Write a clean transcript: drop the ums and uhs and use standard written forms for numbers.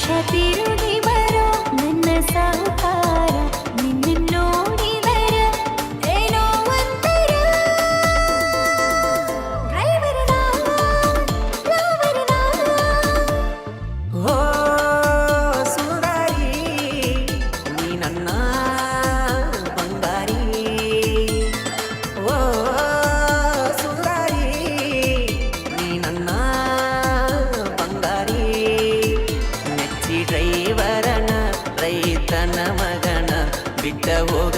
ತಿರುಗಿ ಬರೋ ನನ್ನ ಸಾಕಾರ ನಿನ್ನ ನೋಡಿದರ ಏನೋ ಒಂಥರ ಡ್ರೈವರ್ನ ಲವರ್ನ ಓ ಸುಂದರಿ ನೀ ನನ್ನ ಬಂಗಾರಿ ಓ ಸುಂದರಿ ನೀ ನನ್ನ ಬಂಗಾರಿ ಮೆಚ್ಚಿ ಡ್ರೈವರನ ರೈತನ ಮಗನ ಬಿಟ್ಟ ಹೋಗ